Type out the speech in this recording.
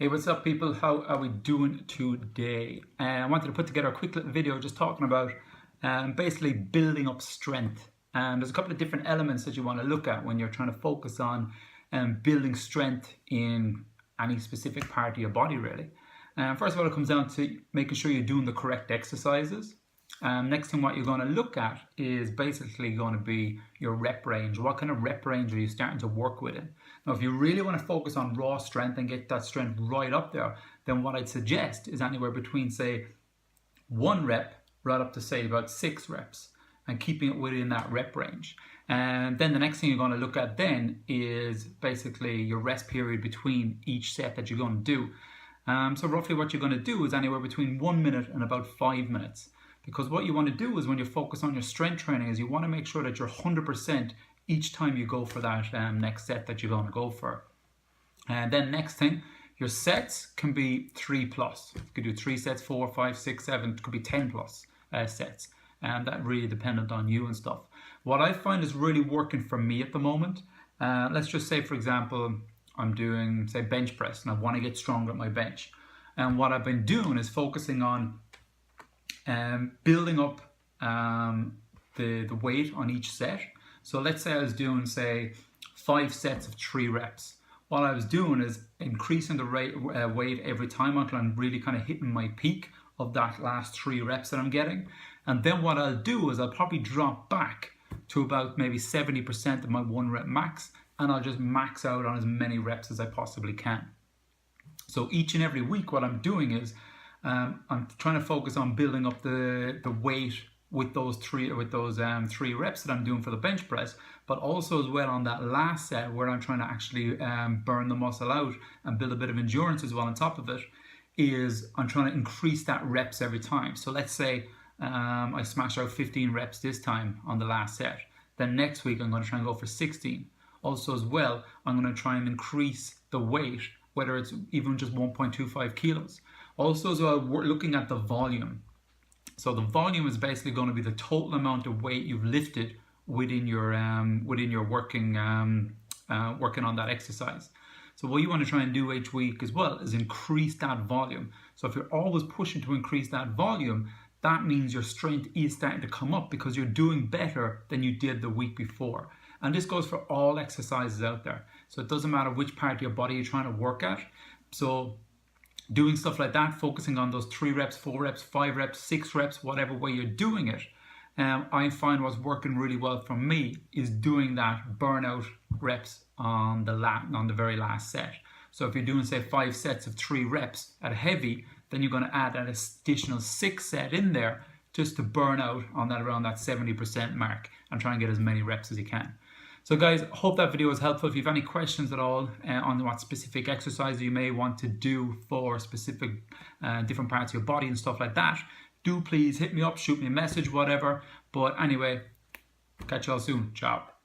Hey, what's up people? How are we doing today? I wanted to put together a quick little video just talking about basically building up strength. There's a couple of different elements that you want to look at when you're trying to focus on building strength in any specific part of your body really. First of all, it comes down to making sure you're doing the correct exercises. Next thing what you're going to look at is basically going to be your rep range. What kind of rep range are you starting to work with it? Now, if you really want to focus on raw strength and get that strength right up there, then what I'd suggest is anywhere between, say, 1 rep right up to, say, about 6 reps and keeping it within that rep range. And then the next thing you're going to look at then is basically your rest period between each set that you're going to do. So roughly what you're going to do is anywhere between 1 minute and about 5 minutes. Because what you want to do is when you focus on your strength training is you want to make sure that you're 100% each time you go for that next set that you're going to go for. And then next thing, your sets can be 3+. You could do 3 sets, 4, 5, 6, 7, it could be 10+ sets. And that really dependent on you and stuff. What I find is really working for me at the moment, let's just say for example, I'm doing say bench press and I want to get stronger at my bench. And what I've been doing is focusing on building up the weight on each set. So let's say I was doing say 5 sets of 3 reps. What I was doing is increasing the weight every time until I'm really kind of hitting my peak of that last 3 reps that I'm getting. And then what I'll do is I'll probably drop back to about maybe 70% of my 1 rep max, and I'll just max out on as many reps as I possibly can. So each and every week what I'm doing is I'm trying to focus on building up the weight with those 3 reps that I'm doing for the bench press, but also as well on that last set where I'm trying to actually burn the muscle out and build a bit of endurance as well on top of it, is I'm trying to increase that reps every time. So let's say I smash out 15 reps this time on the last set. Then next week I'm going to try and go for 16. Also as well, I'm going to try and increase the weight, whether it's even just 1.25 kilos. Also as well, we're looking at the volume. So the volume is basically going to be the total amount of weight you've lifted within your working on that exercise. So what you want to try and do each week as well is increase that volume. So if you're always pushing to increase that volume, that means your strength is starting to come up because you're doing better than you did the week before. And this goes for all exercises out there. So it doesn't matter which part of your body you're trying to work at. So doing stuff like that, focusing on those 3 reps, 4 reps, 5 reps, 6 reps, whatever way you're doing it, I find what's working really well for me is doing that burnout reps on the very last set. So if you're doing say 5 sets of 3 reps at heavy, then you're going to add an additional 6 set in there just to burn out on that around that 70% mark and try and get as many reps as you can. So guys, hope that video was helpful. If you have any questions at all on what specific exercise you may want to do for specific different parts of your body and stuff like that, do please hit me up, shoot me a message, whatever. But anyway, catch you all soon. Ciao.